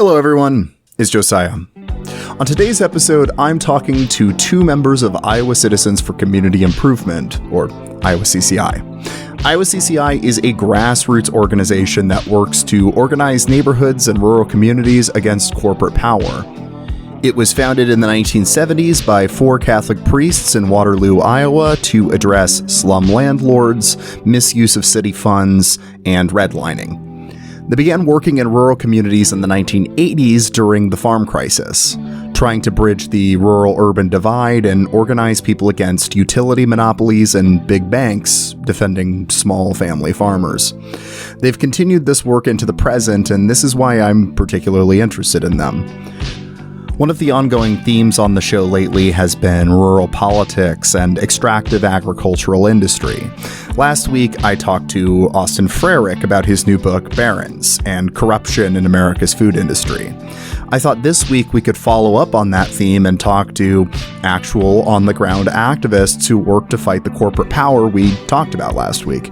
Hello everyone, it's Josiah. On today's episode, I'm talking to two members of Iowa Citizens for Community Improvement, or Iowa CCI. Iowa CCI is a grassroots organization that works to organize neighborhoods and rural communities against corporate power. It was founded in the 1970s by 4 Catholic priests in Waterloo, Iowa, to address slum landlords, misuse of city funds, and redlining. They began working in rural communities in the 1980s during the farm crisis, trying to bridge the rural-urban divide and organize people against utility monopolies and big banks, defending small family farmers. They've continued this work into the present, and this is why I'm particularly interested in them. One of the ongoing themes on the show lately has been rural politics and extractive agricultural industry. Last week, I talked to Austin Frerick about his new book, Barons, and corruption in America's food industry. I thought this week we could follow up on that theme and talk to actual on-the-ground activists who work to fight the corporate power we talked about last week.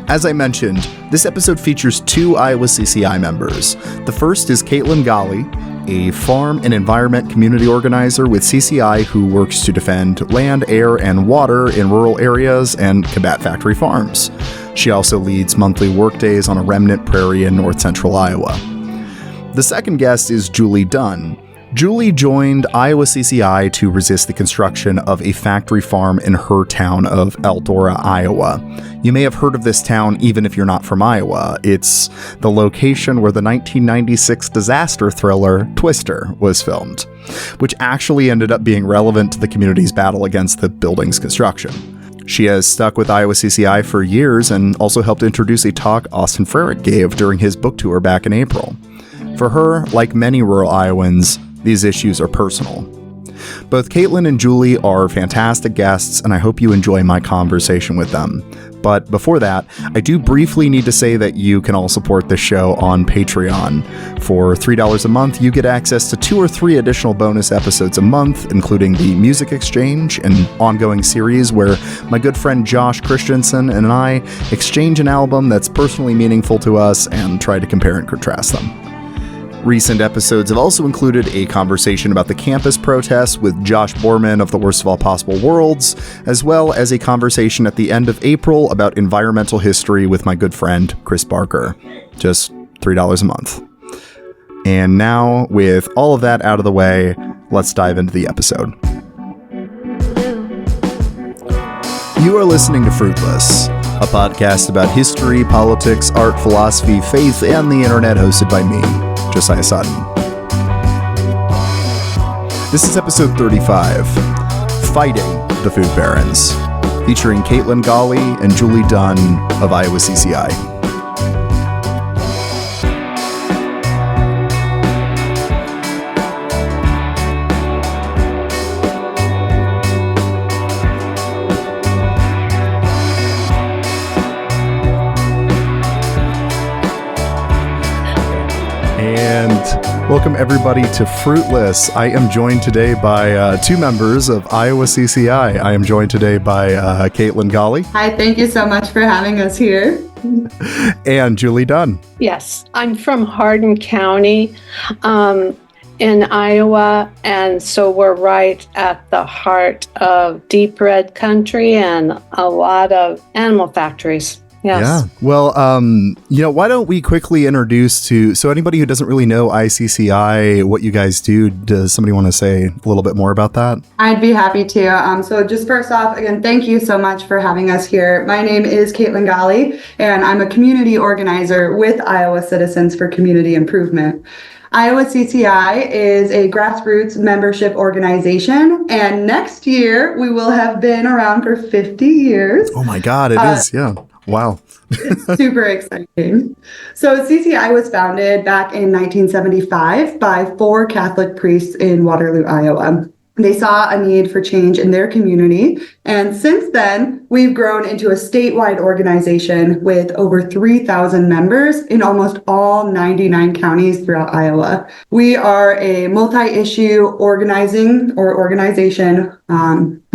As I mentioned, this episode features 2 Iowa CCI members. The first is Caitlin Golle, a farm and environment community organizer with CCI who works to defend land, air, and water in rural areas and combat factory farms. She also leads monthly workdays on a remnant prairie in north central Iowa. The second guest is Julie Duhn. Julie joined Iowa CCI to resist the construction of a factory farm in her town of Eldora, Iowa. You may have heard of this town even if you're not from Iowa. It's the location where the 1996 disaster thriller Twister was filmed, which actually ended up being relevant to the community's battle against the building's construction. She has stuck with Iowa CCI for years and also helped introduce a talk Austin Frerick gave during his book tour back in April. For her, like many rural Iowans, these issues are personal. Both Caitlin and Julie are fantastic guests, and I hope you enjoy my conversation with them. But before that, I do briefly need to say that you can all support this show on Patreon. For $3 a month, you get access to 2 or 3 additional bonus episodes a month, including the Music Exchange, an ongoing series where my good friend Josh Christensen and I exchange an album that's personally meaningful to us and try to compare and contrast them. Recent episodes have also included a conversation about the campus protests with Josh Borman of the Worst of All Possible Worlds, as well as a conversation at the end of April about environmental history with my good friend Chris Barker. Just $3 a month. And now, with all of that out of the way, let's dive into the episode. You are listening to Fruitless, a podcast about history, politics, art, philosophy, faith, and the internet, hosted by me, Josiah Sutton. This is episode 35, Fighting the Food Barons, featuring Caitlin Golle and Julie Duhn of Iowa CCI. Welcome everybody to Fruitless. I am joined today by 2 members of Iowa CCI. I am joined today by Caitlin Golle. Hi, thank you so much for having us here. And Julie Duhn. Yes, I'm from Hardin County in Iowa, and so we're right at the heart of deep red country and a lot of animal factories. Yes. Yeah. Well, why don't we quickly introduce so anybody who doesn't really know ICCI, what you guys do, does somebody want to say a little bit more about that? I'd be happy to. So just first off, again, thank you so much for having us here. My name is Caitlin Golle, and I'm a community organizer with Iowa Citizens for Community Improvement. Iowa CCI is a grassroots membership organization, and next year we will have been around for 50 years. Oh my God, it is, yeah. Wow. It's super exciting. So CCI was founded back in 1975 by 4 Catholic priests in Waterloo, Iowa. They saw a need for change in their community, and since then, we've grown into a statewide organization with over 3,000 members in almost all 99 counties throughout Iowa. We are a multi-issue organization.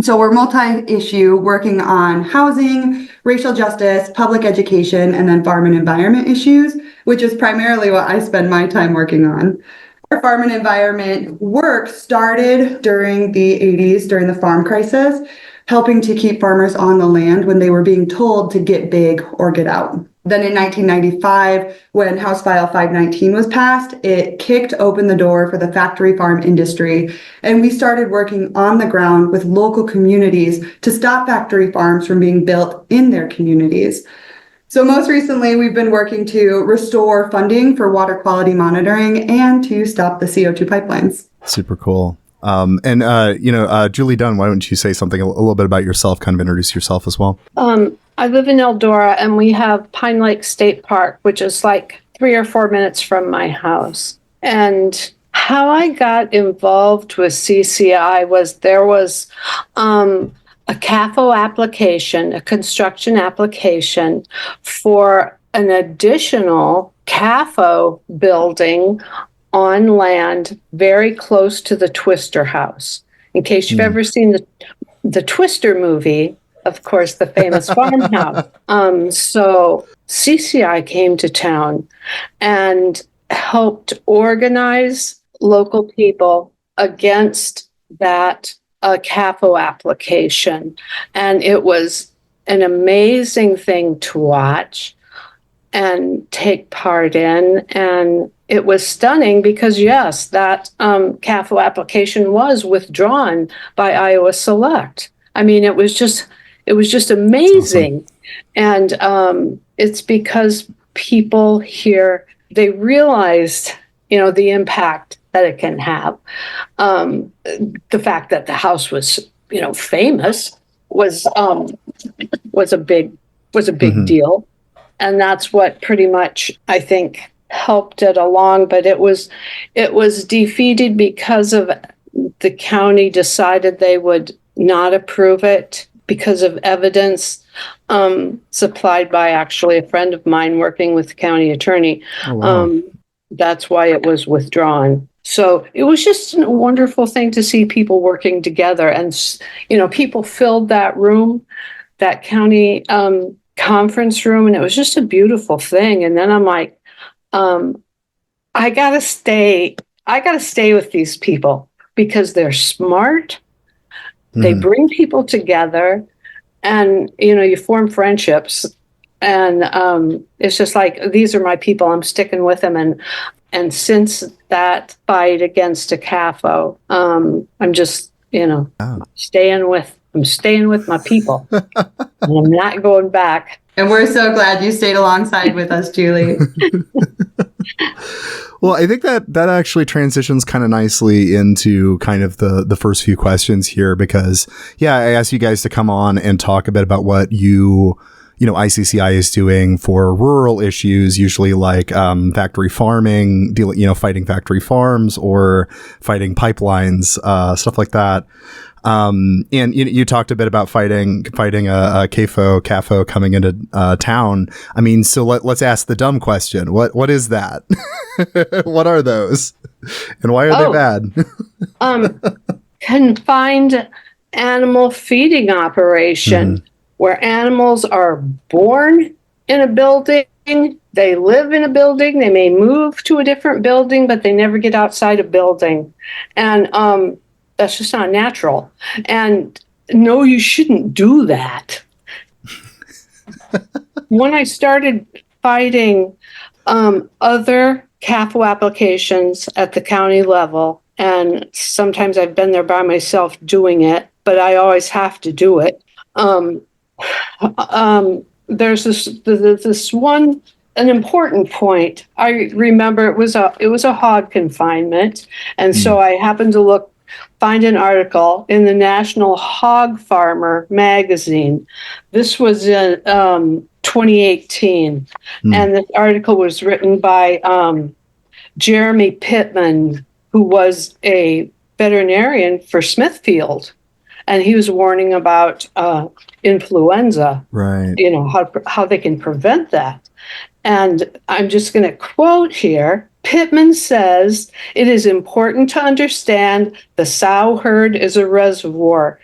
So we're multi-issue, working on housing, racial justice, public education, and then farm and environment issues. which is primarily what I spend my time working on. Our farm and environment work started during the 80s, during the farm crisis, helping to keep farmers on the land when they were being told to get big or get out. Then in 1995, when House File 519 was passed, it kicked open the door for the factory farm industry, and we started working on the ground with local communities to stop factory farms from being built in their communities. So most recently, we've been working to restore funding for water quality monitoring and to stop the CO2 pipelines. Super cool. Julie Duhn, why don't you say something a little bit about yourself, kind of introduce yourself as well? I live in Eldora, and we have Pine Lake State Park, which is like 3 or 4 minutes from my house. And how I got involved with CCI was there was a CAFO application, a construction application for an additional CAFO building on land very close to the Twister house. In case you've ever seen the Twister movie, of course, the famous farmhouse. So CCI came to town and helped organize local people against that CAFO application. And it was an amazing thing to watch and take part in. And it was stunning because, yes, that CAFO application was withdrawn by Iowa Select. I mean, it was just amazing. Awesome. And it's because people here, they realized, the impact that it can have. The fact that the house was, famous was a big deal. And that's what pretty much, I think, helped it along. But it was defeated because of the county decided they would not approve it because of evidence supplied by actually a friend of mine working with the county attorney. Oh, wow. That's why it was withdrawn. So it was just a wonderful thing to see people working together. And, people filled that room, that county conference room, and it was just a beautiful thing. And then I'm like, I gotta stay with these people because they're smart. They bring people together, and you form friendships, and it's just like, these are my people. I'm sticking with them, and since that fight against a CAFO, I'm just staying with my people, and I'm not going back. And we're so glad you stayed alongside with us, Julie. Well, I think that actually transitions kind of nicely into kind of the first few questions here, because, I asked you guys to come on and talk a bit about what ICCI is doing for rural issues, usually like factory farming, fighting factory farms or fighting pipelines, stuff like that. And you talked a bit about fighting a CAFO coming into town. I mean, so let's ask the dumb question. What is that? What are those? And why are they bad? Confined animal feeding operation, where animals are born in a building, they live in a building, they may move to a different building, but they never get outside a building. And that's just not natural. And no, you shouldn't do that. When I started fighting other CAFO applications at the county level, and sometimes I've been there by myself doing it, but I always have to do it. There's this one, an important point. I remember it was a hog confinement, and so I happened to find an article in the National Hog Farmer magazine. This was in 2018, and this article was written by Jeremy Pittman, who was a veterinarian for Smithfield, and he was warning about influenza, right? How they can prevent that. And I'm just going to quote here. Pittman says, "It is important to understand the sow herd is a reservoir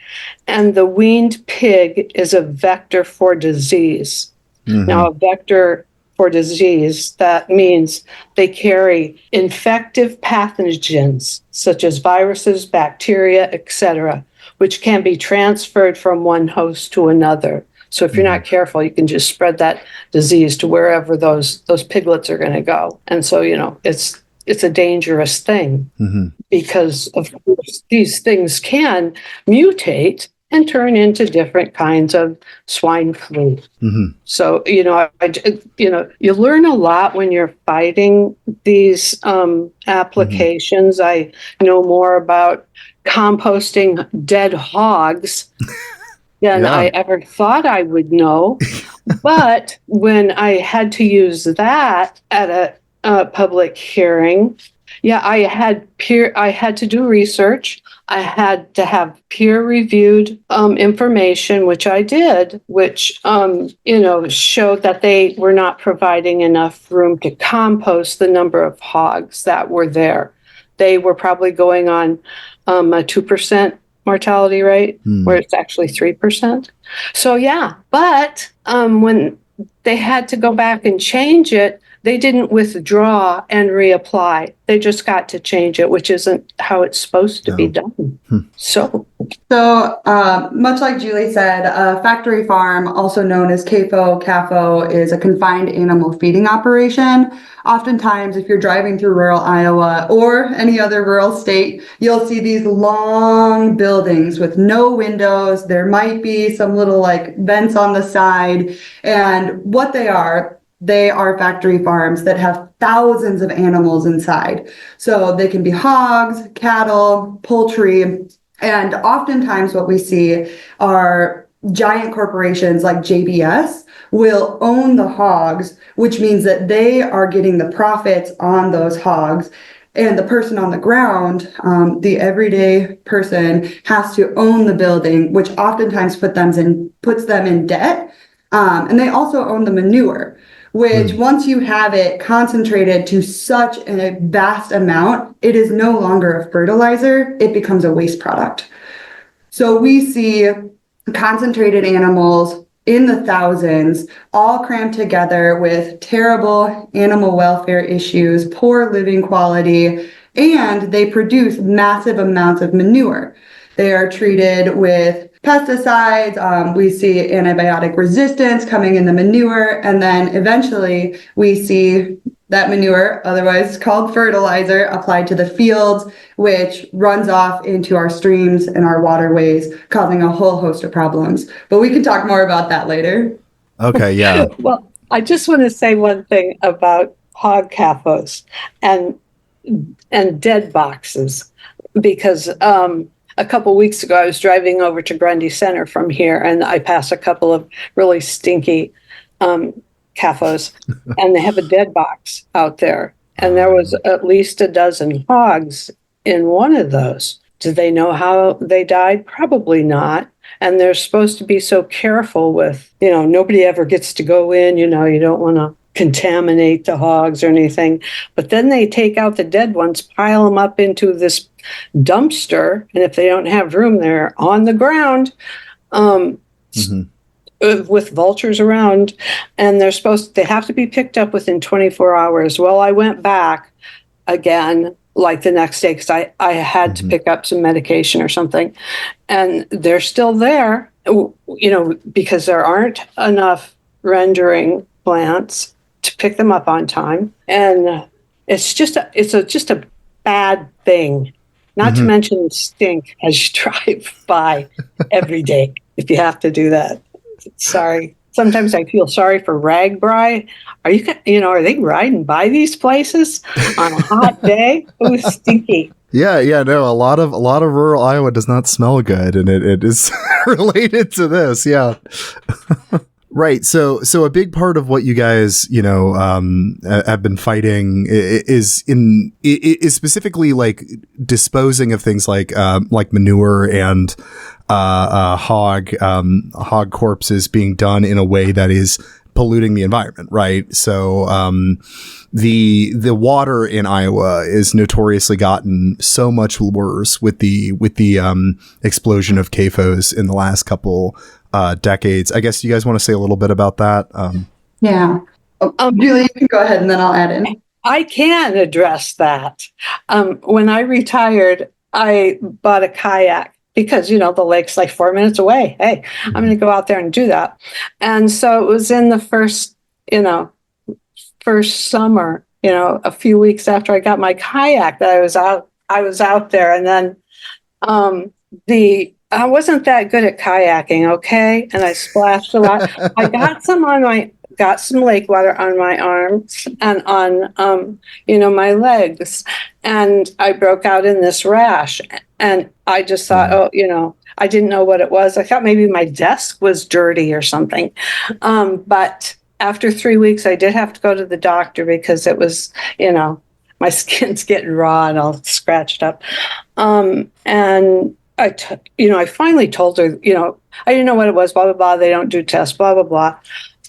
and the weaned pig is a vector for disease." Now, a vector for disease. That means they carry infective pathogens such as viruses, bacteria, etc., which can be transferred from one host to another. So if you're not careful, you can just spread that disease to wherever those piglets are going to go. And so, it's a dangerous thing because, of course, these things can mutate and turn into different kinds of swine flu. So, you learn a lot when you're fighting these applications. I know more about composting dead hogs than I ever thought I would know. But when I had to use that at a public hearing, I had to do research. I had to have peer-reviewed information, which I did, which showed that they were not providing enough room to compost the number of hogs that were there. They were probably going on a 2% mortality rate, where it's actually 3%. So but when they had to go back and change it, they didn't withdraw and reapply. They just got to change it, which isn't how it's supposed to be done. So much like Julie said, a factory farm, also known as CAFO, is a confined animal feeding operation. Oftentimes, if you're driving through rural Iowa or any other rural state, you'll see these long buildings with no windows. There might be some little vents on the side. And what they are factory farms that have thousands of animals inside. So they can be hogs, cattle, poultry, and oftentimes what we see are giant corporations like JBS will own the hogs, which means that they are getting the profits on those hogs. And the person on the ground, the everyday person, has to own the building, which oftentimes puts them in debt. And they also own the manure, which once you have it concentrated to such a vast amount, it is no longer a fertilizer, it becomes a waste product. So we see concentrated animals in the thousands, all crammed together with terrible animal welfare issues, poor living quality, and they produce massive amounts of manure. They are treated with pesticides. We see antibiotic resistance coming in the manure, and then eventually we see that manure, otherwise called fertilizer, applied to the fields, which runs off into our streams and our waterways, causing a whole host of problems. But we can talk more about that later. Okay, yeah. Well, I just want to say one thing about hog CAFOs and dead boxes, because a couple weeks ago, I was driving over to Grundy Center from here, and I passed a couple of really stinky CAFOs, and they have a dead box out there. And there was at least a dozen hogs in one of those. Do they know how they died? Probably not. And they're supposed to be so careful with, nobody ever gets to go in, you don't want to contaminate the hogs or anything. But then they take out the dead ones, pile them up into this dumpster, and if they don't have room, they're on the ground with vultures around, and they have to be picked up within 24 hours. Well, I went back again the next day because I had to pick up some medication or something, and they're still there, because there aren't enough rendering plants to pick them up on time, and it's just a bad thing. Not to mention the stink as you drive by every day, if you have to do that. Sorry. Sometimes I feel sorry for Ragbri. Are they riding by these places on a hot day? It was stinky. Yeah, no, a lot of rural Iowa does not smell good, and it is related to this, yeah. Right. So a big part of what you guys, have been fighting is specifically disposing of things like manure and hog corpses being done in a way that is polluting the environment. Right. So the water in Iowa is notoriously gotten so much worse with the explosion of CAFOs in the last couple decades. I guess you guys want to say a little bit about that? Yeah. Julie, you can go ahead and then I'll add in. I can address that. When I retired, I bought a kayak because, the lake's like 4 minutes away. Hey, I'm going to go out there and do that. And so it was in the first summer, a few weeks after I got my kayak that I was out there. And then I wasn't that good at kayaking, okay? And I splashed a lot. I got some lake water on my arms and on my legs, and I broke out in this rash. And I just thought, I didn't know what it was. I thought maybe my desk was dirty or something. But after 3 weeks, I did have to go to the doctor because it was, my skin's getting raw and all scratched up. And I finally told her, I didn't know what it was, blah, blah, blah. They don't do tests, blah, blah, blah.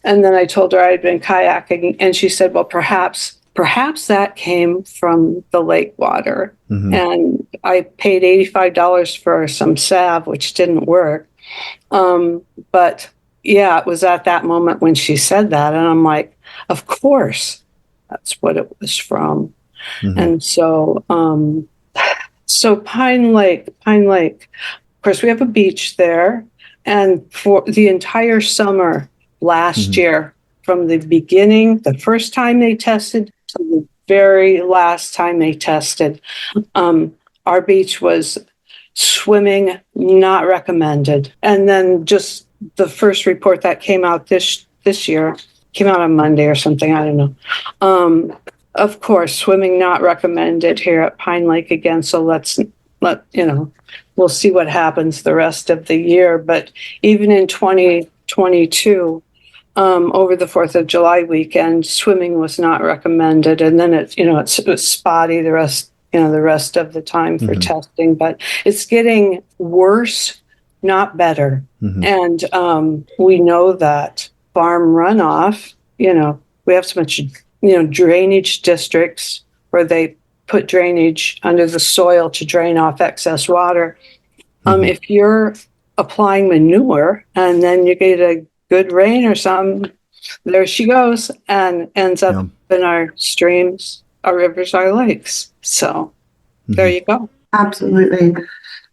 And then I told her I had been kayaking, and she said, well, perhaps that came from the lake water. Mm-hmm. And I paid $85 for some salve, which didn't work. But yeah, it was at that moment when she said that. And I'm like, of course, that's what it was from. Mm-hmm. And so Pine Lake, of course, we have a beach there. And for the entire summer last year, from the beginning, the first time they tested, to the very last time they tested, our beach was swimming not recommended. And then just the first report that came out this year, came out on Monday or something, I don't know. Of course, swimming not recommended here at Pine Lake again. So we'll see what happens the rest of the year. But even in 2022, over the 4th of July weekend, swimming was not recommended. And then it was spotty the rest of the time for testing. But it's getting worse, not better. Mm-hmm. And we know that farm runoff, we have so much drainage districts where they put drainage under the soil to drain off excess water. If you're applying manure and then you get a good rain or something, there she goes and ends up in our streams, our rivers, our lakes. So there you go. Absolutely.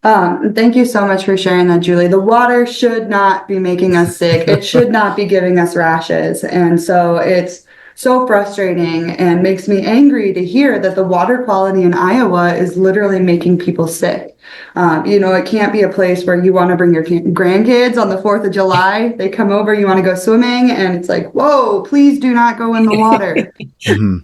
Thank you so much for sharing that, Julie. The water should not be making us sick. It should not be giving us rashes. And so it's so frustrating and makes me angry to hear that the water quality in Iowa is literally making people sick. It can't be a place where you want to bring your grandkids on the 4th of July. They come over, you want to go swimming, and it's like, whoa, please do not go in the water.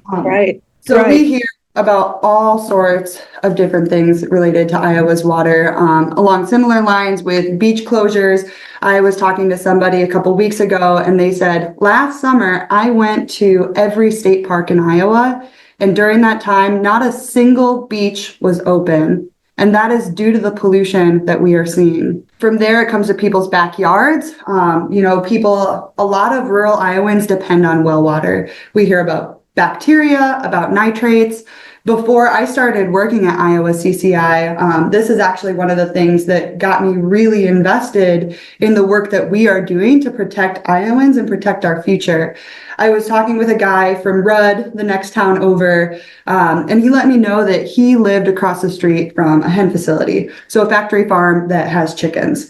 Right. So we hear about all sorts of different things related to Iowa's water. Along similar lines with beach closures, I was talking to somebody a couple weeks ago, and they said, last summer, I went to every state park in Iowa, and during that time, not a single beach was open. And that is due to the pollution that we are seeing. From there, it comes to people's backyards. A lot of rural Iowans depend on well water. We hear about bacteria, about nitrates. Before I started working at Iowa CCI, this is actually one of the things that got me really invested in the work that we are doing to protect Iowans and protect our future. I was talking with a guy from Rudd, the next town over, and he let me know that he lived across the street from a hen facility, so a factory farm that has chickens,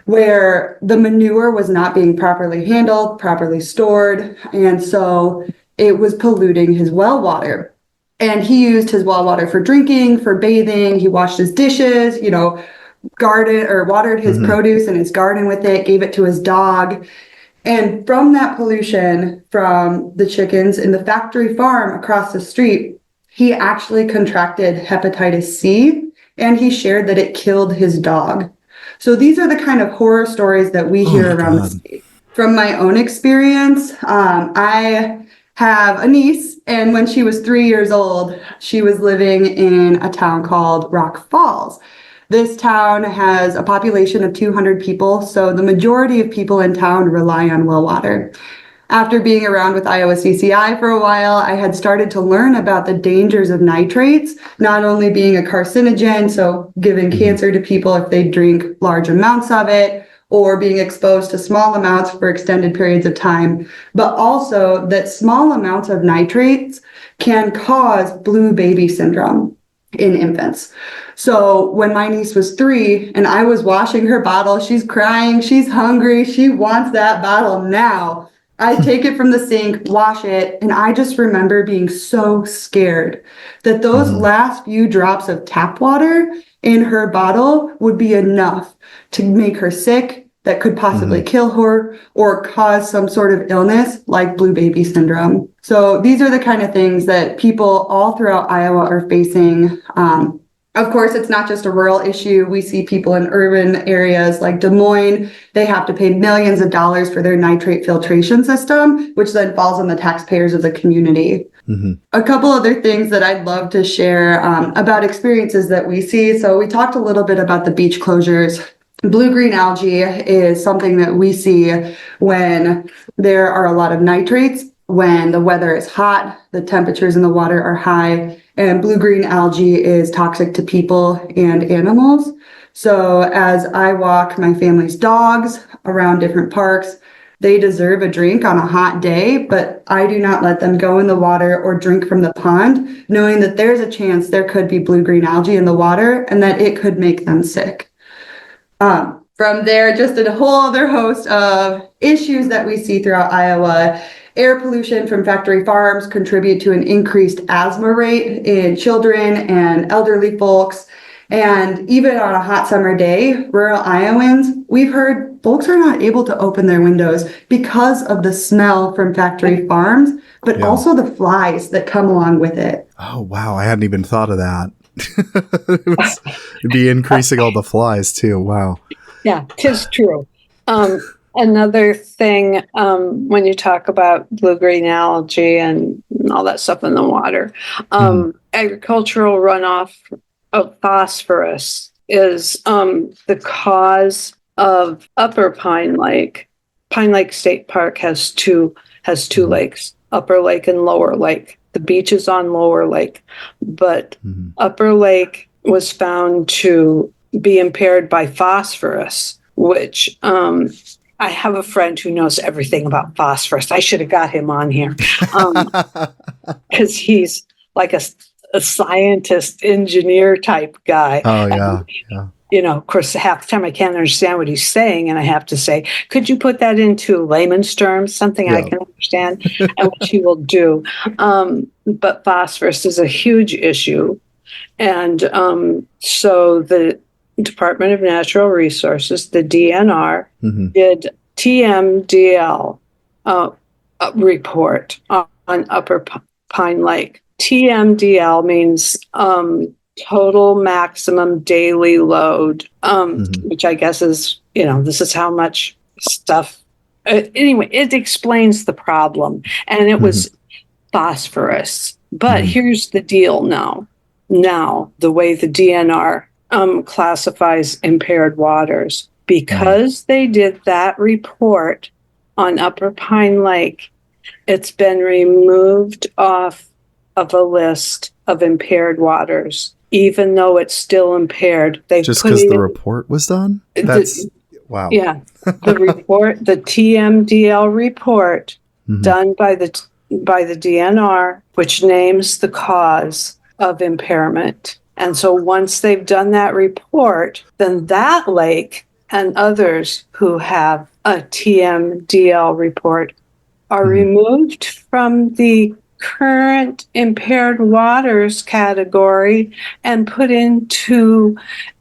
where the manure was not being properly handled, properly stored, and so it was polluting his well water. And he used his well water for drinking, for bathing. He washed his dishes, watered his produce in his garden with it, gave it to his dog. And from that pollution from the chickens in the factory farm across the street, he actually contracted hepatitis C, and he shared that it killed his dog. So these are the kind of horror stories that we hear around the state. From my own experience, I have a niece, and when she was 3 years old, she was living in a town called Rock Falls. This town has a population of 200 people, so the majority of people in town rely on well water. After being around with Iowa CCI for a while, I had started to learn about the dangers of nitrates, not only being a carcinogen, so giving cancer to people if they drink large amounts of it, or being exposed to small amounts for extended periods of time, but also that small amounts of nitrates can cause blue baby syndrome in infants. So when my niece was 3 and I was washing her bottle, she's crying, she's hungry, she wants that bottle now. I take it from the sink, wash it, and I just remember being so scared that those last few drops of tap water in her bottle would be enough to make her sick, that could possibly kill her or cause some sort of illness like blue baby syndrome. So these are the kind of things that people all throughout Iowa are facing. Of course, it's not just a rural issue. We see people in urban areas like Des Moines. They have to pay millions of dollars for their nitrate filtration system, which then falls on the taxpayers of the community. A couple other things that I'd love to share about experiences that we see. So we talked a little bit about the beach closures. Blue-green algae is something that we see when there are a lot of nitrates, when the weather is hot, the temperatures in the water are high, and blue-green algae is toxic to people and animals. So as I walk my family's dogs around different parks, they deserve a drink on a hot day, but I do not let them go in the water or drink from the pond, knowing that there's a chance there could be blue-green algae in the water and that it could make them sick. From there, just a whole other host of issues that we see throughout Iowa. Air pollution from factory farms contribute to an increased asthma rate in children and elderly folks. And even on a hot summer day, rural Iowans, we've heard folks are not able to open their windows because of the smell from factory farms, but also the flies that come along with it. Oh, wow. I hadn't even thought of that. It'd be increasing all the flies too. Wow. Yeah, 'tis true. Another thing, when you talk about blue-green algae and all that stuff in the water, agricultural runoff of phosphorus is the cause of Upper Pine Lake. Pine Lake State Park has two lakes, Upper Lake and Lower Lake. The beach is on Lower Lake, but Upper Lake was found to be impaired by phosphorus, which I have a friend who knows everything about phosphorus. I should have got him on here because he's like a scientist, engineer type guy. Oh, yeah. Yeah. You know, of course, half the time I can't understand what he's saying, and I have to say, could you put that into layman's terms, something I can understand, and which he will do. But phosphorus is a huge issue. And so the Department of Natural Resources, the DNR, did TMDL report on Upper Pine Lake. TMDL means total maximum daily load, which I guess is, this is how much stuff. Anyway, it explains the problem. And it was phosphorus. But here's the deal now. Now, the way the DNR classifies impaired waters, because they did that report on Upper Pine Lake, it's been removed off of a list of impaired waters, even though it's still impaired. They just because the report was done? That's wow. Yeah, the report, the TMDL report done by the DNR, which names the cause of impairment. And so once they've done that report, then that lake and others who have a TMDL report are removed from the current impaired waters category and put into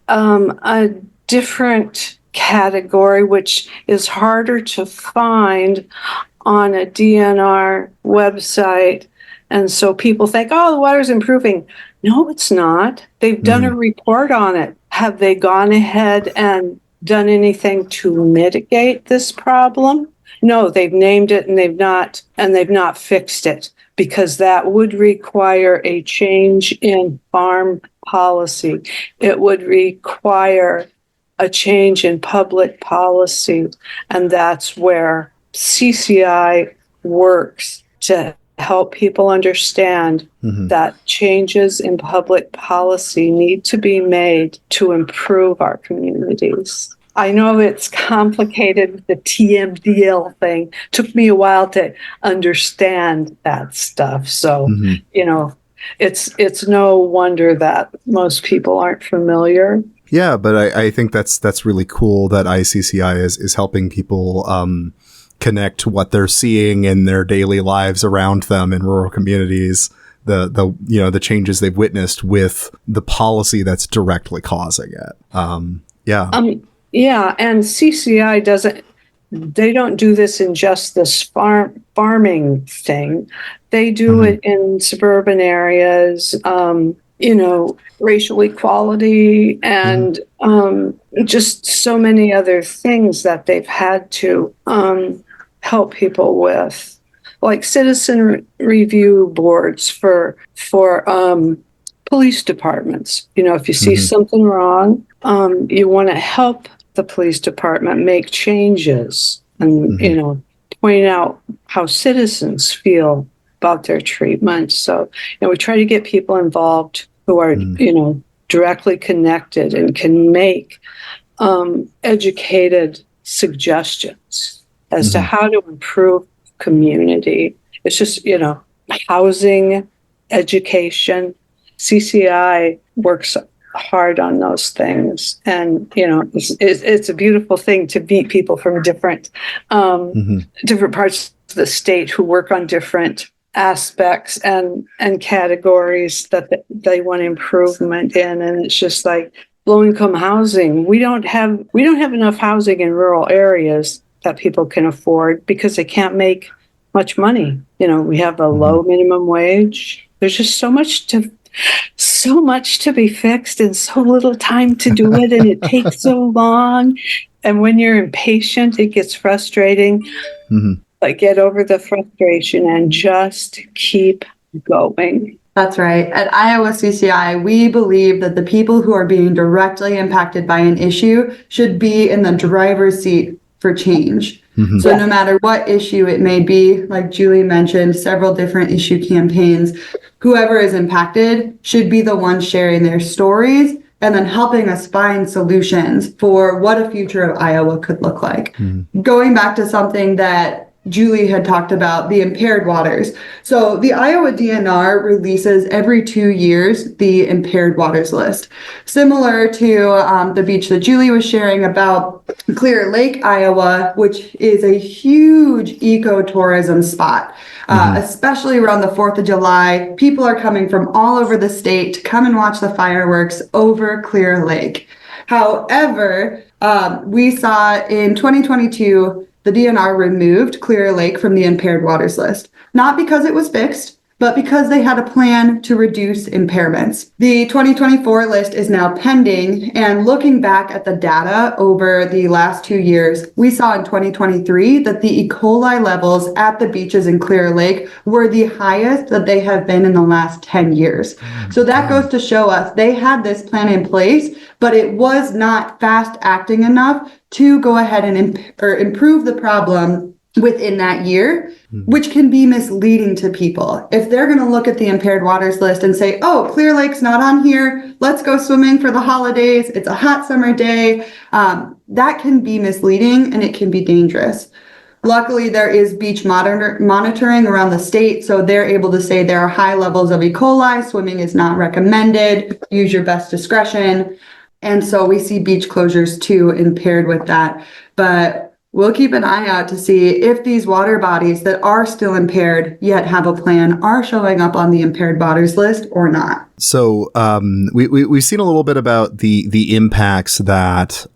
a different category, which is harder to find on a DNR website. And so people think, oh, the water's improving. No, it's not. They've done a report on it. Have they gone ahead and done anything to mitigate this problem? No, they've named it and they've not fixed it, because that would require a change in farm policy. It would require a change in public policy. And that's where CCI works to help people understand that changes in public policy need to be made to improve our communities. I know it's complicated with the TMDL thing. Took me a while to understand that stuff. So, it's no wonder that most people aren't familiar. Yeah, but I think that's really cool that ICCI is helping people connect what they're seeing in their daily lives around them in rural communities, the changes they've witnessed with the policy that's directly causing it. Yeah, and CCI they don't do this in just this farming thing. They do it in suburban areas, racial equality and just so many other things that they've had to help people with, like citizen review boards for police departments. If you see something wrong, you want to help the police department make changes and, point out how citizens feel about their treatment. So, we try to get people involved who are, directly connected and can make educated suggestions as to how to improve community. It's just, housing, education. CCI works hard on those things, and it's a beautiful thing to meet people from different parts of the state who work on different aspects and categories that they want improvement in. And it's just like low-income housing. We don't have enough housing in rural areas that people can afford because they can't make much money. We have a low minimum wage. There's just so much to be fixed and so little time to do it, and it takes so long. And when you're impatient, it gets frustrating. But get over the frustration and just keep going. That's right. At Iowa CCI, we believe that the people who are being directly impacted by an issue should be in the driver's seat for change. So no matter what issue it may be, like Julie mentioned, several different issue campaigns, whoever is impacted should be the one sharing their stories and then helping us find solutions for what a future of Iowa could look like. Going back to something that Julie had talked about, the impaired waters. So the Iowa DNR releases every 2 years the impaired waters list. Similar to the beach that Julie was sharing about, Clear Lake, Iowa, which is a huge ecotourism spot, especially around the 4th of July. People are coming from all over the state to come and watch the fireworks over Clear Lake. However, we saw in 2022, the DNR removed Clear Lake from the impaired waters list, not because it was fixed, but because they had a plan to reduce impairments. The 2024 list is now pending, and looking back at the data over the last 2 years, we saw in 2023 that the E. coli levels at the beaches in Clear Lake were the highest that they have been in the last 10 years. So that goes to show us they had this plan in place, but it was not fast acting enough to go ahead and improve the problem within that year, which can be misleading to people. If they're going to look at the impaired waters list and say, oh, Clear Lake's not on here, let's go swimming for the holidays, it's a hot summer day, that can be misleading and it can be dangerous. Luckily, there is beach monitoring around the state, so they're able to say there are high levels of E. coli, swimming is not recommended, use your best discretion. And so we see beach closures too impaired with that. But we'll keep an eye out to see if these water bodies that are still impaired yet have a plan are showing up on the impaired waters list or not. So we've seen a little bit about the impacts that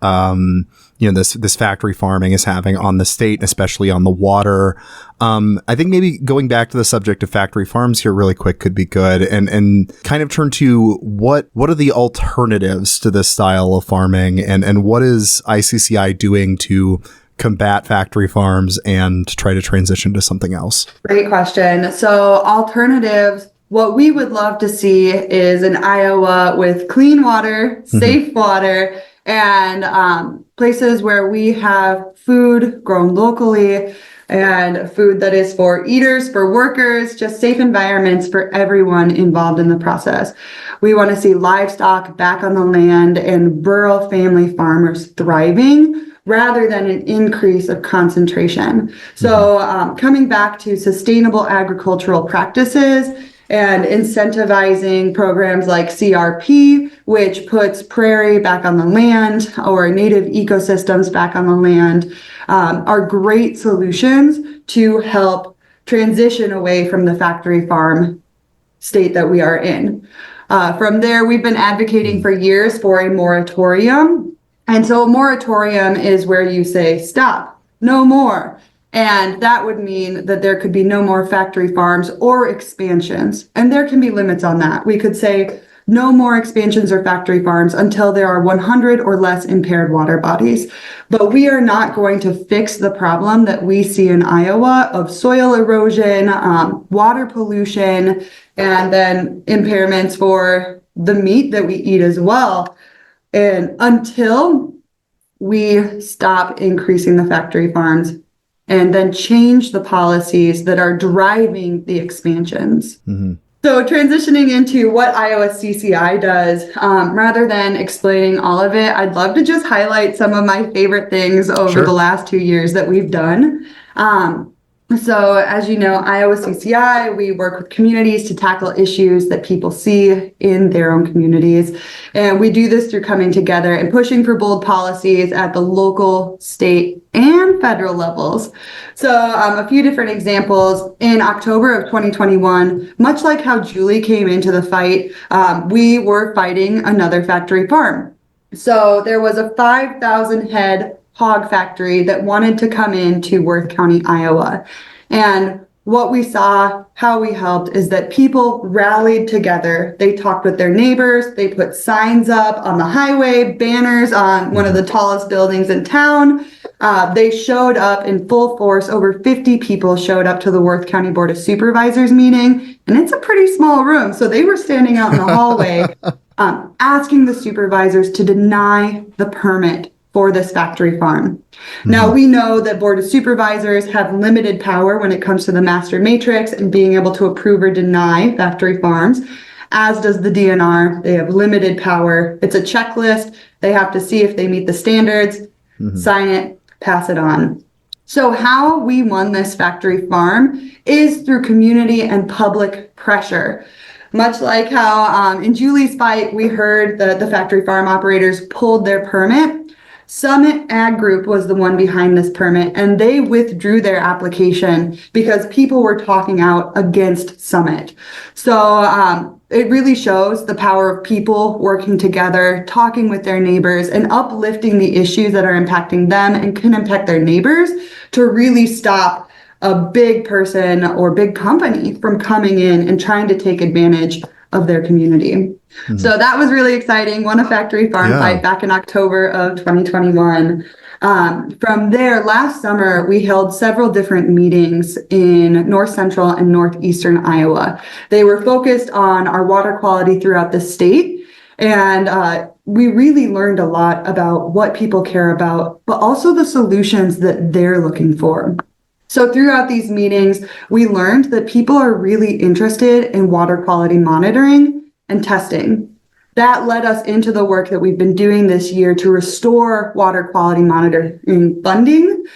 this factory farming is having on the state, especially on the water. I think maybe going back to the subject of factory farms here really quick could be good, and kind of turn to what are the alternatives to this style of farming, and what is ICCI doing to combat factory farms and try to transition to something else? Great question. So alternatives, what we would love to see is an Iowa with clean water, safe water, and places where we have food grown locally, and food that is for eaters, for workers, just safe environments for everyone involved in the process. We want to see livestock back on the land and rural family farmers thriving rather than an increase of concentration. So coming back to sustainable agricultural practices and incentivizing programs like CRP, which puts prairie back on the land or native ecosystems back on the land, are great solutions to help transition away from the factory farm state that we are in. From there, we've been advocating for years for a moratorium. And so a moratorium is where you say, stop, no more. And that would mean that there could be no more factory farms or expansions. And there can be limits on that. We could say no more expansions or factory farms until there are 100 or less impaired water bodies. But we are not going to fix the problem that we see in Iowa of soil erosion, water pollution, and then impairments for the meat that we eat as well. And until we stop increasing the factory farms and then change the policies that are driving the expansions. Mm-hmm. So transitioning into what Iowa CCI does, rather than explaining all of it, I'd love to just highlight some of my favorite things over the last 2 years that we've done. So as you know, Iowa CCI, we work with communities to tackle issues that people see in their own communities. And we do this through coming together and pushing for bold policies at the local, state, and federal levels. So a few different examples. In October of 2021, much like how Julie came into the fight, we were fighting another factory farm. So there was a 5,000 head hog factory that wanted to come into Worth County, Iowa. And what we saw, how we helped, is that people rallied together. They talked with their neighbors. They put signs up on the highway, banners on one of the tallest buildings in town. They showed up in full force. Over 50 people showed up to the Worth County Board of Supervisors meeting. And it's a pretty small room. So they were standing out in the hallway asking the supervisors to deny the permit for this factory farm. Mm-hmm. Now, we know that Board of Supervisors have limited power when it comes to the master matrix and being able to approve or deny factory farms, as does the DNR. They have limited power. It's a checklist. They have to see if they meet the standards, sign it, pass it on. So how we won this factory farm is through community and public pressure. Much like how in Julie's fight, we heard the factory farm operators pulled their permit. Summit Ag Group was the one behind this permit, and they withdrew their application because people were talking out against Summit. So it really shows the power of people working together, talking with their neighbors, and uplifting the issues that are impacting them and can impact their neighbors to really stop a big person or big company from coming in and trying to take advantage of their community. Mm-hmm. So that was really exciting. Won a factory farm fight back in October of 2021. From there, last summer, we held several different meetings in north central and northeastern Iowa. They were focused on our water quality throughout the state. And we really learned a lot about what people care about, but also the solutions that they're looking for. So throughout these meetings, we learned that people are really interested in water quality monitoring and testing. That led us into the work that we've been doing this year to restore water quality monitoring funding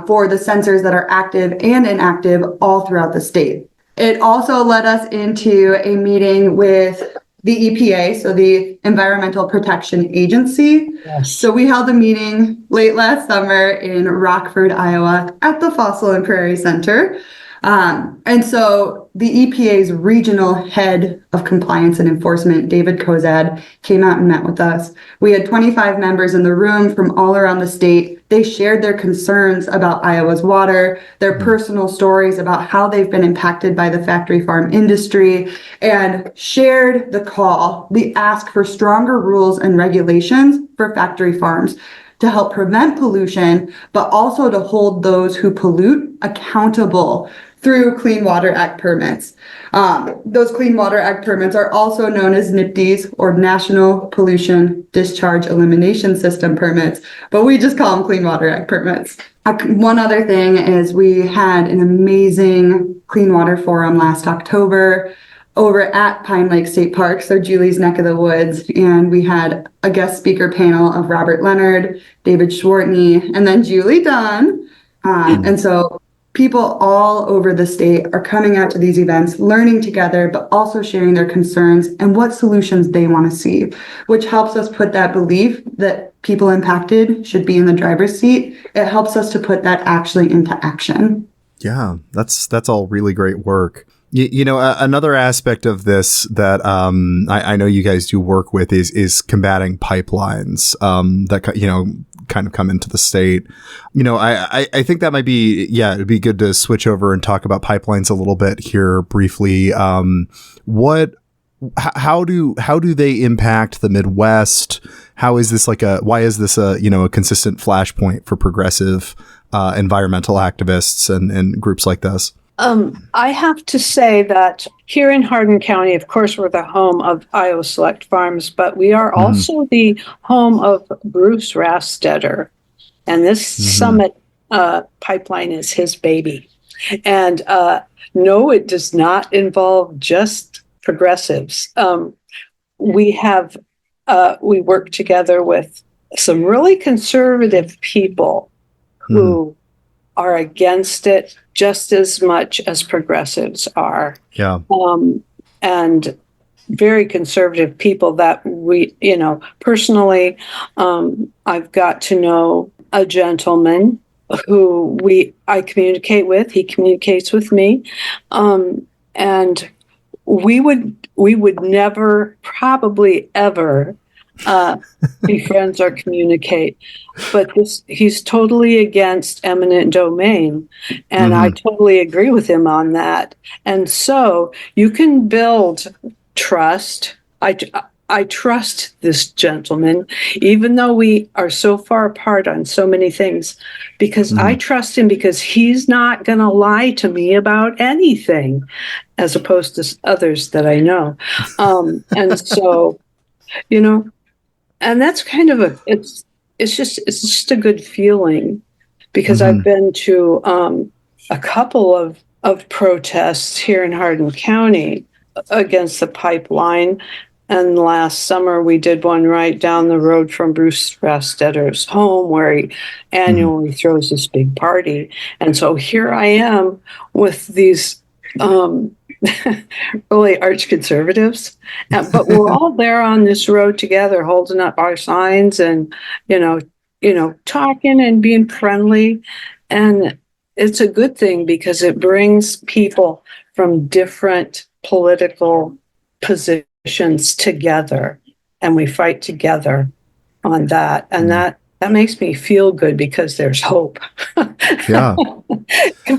for the sensors that are active and inactive all throughout the state. It also led us into a meeting with the EPA, so the Environmental Protection Agency. Yes. So we held a meeting late last summer in Rockford, Iowa at the Fossil and Prairie Center. And so the EPA's regional head of compliance and enforcement, David Kozad, came out and met with us. We had 25 members in the room from all around the state. They shared their concerns about Iowa's water, their personal stories about how they've been impacted by the factory farm industry, and shared the call. We ask for stronger rules and regulations for factory farms to help prevent pollution, but also to hold those who pollute accountable through Clean Water Act permits. Those Clean Water Act permits are also known as NPDES, or National Pollution Discharge Elimination System permits, but we just call them Clean Water Act permits. One other thing is we had an amazing Clean Water Forum last October over at Pine Lake State Park, so Julie's neck of the woods, and we had a guest speaker panel of Robert Leonard, David Schwartney, and then Julie Duhn. And so people all over the state are coming out to these events, learning together, but also sharing their concerns and what solutions they want to see, which helps us put that belief that people impacted should be in the driver's seat. It helps us to put that actually into action. Yeah, that's all really great work. Another aspect of this that I know you guys do work with is combating pipelines that kind of come into the state. I think that might be, it'd be good to switch over and talk about pipelines a little bit here briefly. How do they impact the Midwest? Why is this a consistent flashpoint for progressive environmental activists and groups like this? I have to say that here in Hardin County, of course, we're the home of Iowa Select Farms, but we are also the home of Bruce Rastetter. And this Summit pipeline is his baby. And no, it does not involve just progressives. We work together with some really conservative people who are against it just as much as progressives are. Yeah. And very conservative people that we, personally, I've got to know a gentleman who I communicate with. He communicates with me. And we would never, probably ever, be friends or communicate, but he's totally against eminent domain, and I totally agree with him on that. And so you can build trust. I trust this gentleman, even though we are so far apart on so many things, because I trust him because he's not going to lie to me about anything, as opposed to others that I know. And so, and that's kind of it's just a good feeling, because I've been to a couple of protests here in Hardin County against the pipeline. And last summer we did one right down the road from Bruce Rastetter's home, where he annually throws this big party. And so here I am with these really arch conservatives, but we're all there on this road together, holding up our signs and talking and being friendly. And it's a good thing because it brings people from different political positions together, and we fight together on that. And that makes me feel good, because there's hope. Yeah.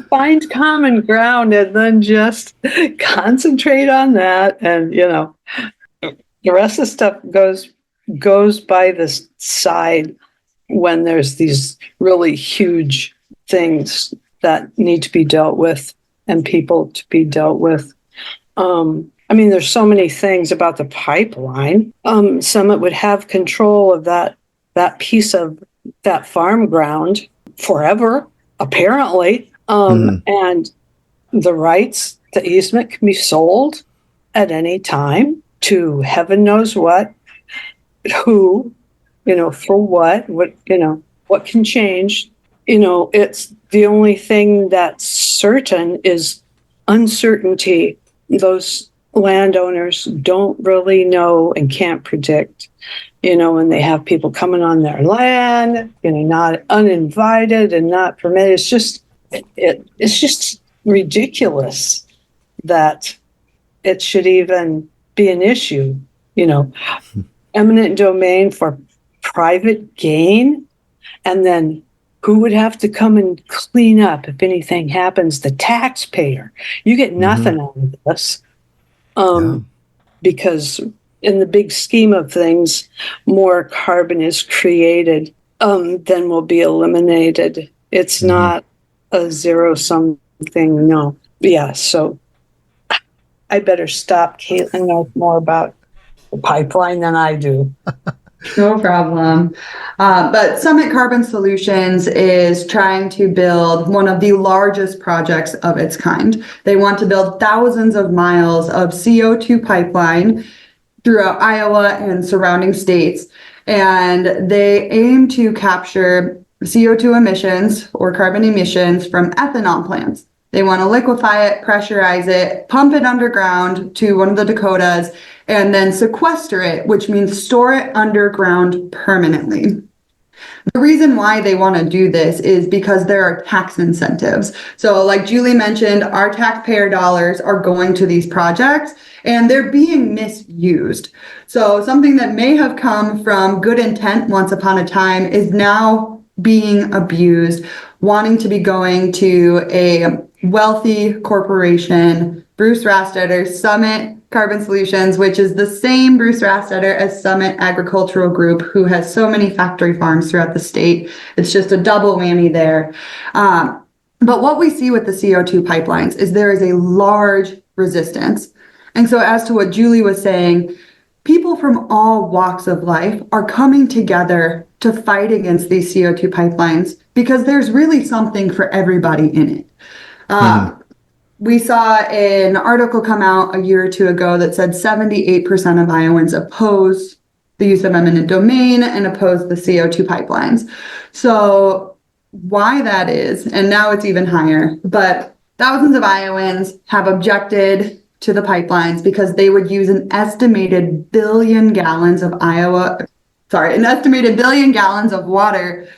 Find common ground and then just concentrate on that. And, the rest of the stuff goes by the side when there's these really huge things that need to be dealt with and people to be dealt with. There's so many things about the pipeline. Summit would have control of that piece of that farm ground forever, apparently. And the rights, the easement can be sold at any time to heaven knows what, who, for what can change. It's the only thing that's certain is uncertainty. Those landowners don't really know and can't predict, when they have people coming on their land, not uninvited and not permitted. It's just ridiculous that it should even be an issue, eminent domain for private gain. And then who would have to come and clean up if anything happens? The taxpayer. You get nothing out of this. Because in the big scheme of things, more carbon is created than will be eliminated. It's not a zero-sum thing, no. Yeah, so I better stop. Caitlin knows more about the pipeline than I do. No problem. But Summit Carbon Solutions is trying to build one of the largest projects of its kind. They want to build thousands of miles of CO2 pipeline throughout Iowa and surrounding states. And they aim to capture CO2 emissions or carbon emissions from ethanol plants. They want to liquefy it, pressurize it, pump it underground to one of the Dakotas, and then sequester it, which means store it underground permanently. The reason why they want to do this is because there are tax incentives. So like Julie mentioned, our taxpayer dollars are going to these projects and they're being misused. So something that may have come from good intent once upon a time is now being abused, wanting to be going to a wealthy corporation, Bruce Rastetter's Summit Carbon Solutions, which is the same Bruce Rastetter as Summit Agricultural Group, who has so many factory farms throughout the state. It's just a double whammy there. But what we see with the CO2 pipelines is there is a large resistance. And so as to what Julie was saying, people from all walks of life are coming together to fight against these CO2 pipelines because there's really something for everybody in it. We saw an article come out a year or two ago that said 78% of Iowans oppose the use of eminent domain and oppose the CO2 pipelines. So why that is, and now it's even higher, but thousands of Iowans have objected to the pipelines because they would use an estimated billion gallons of water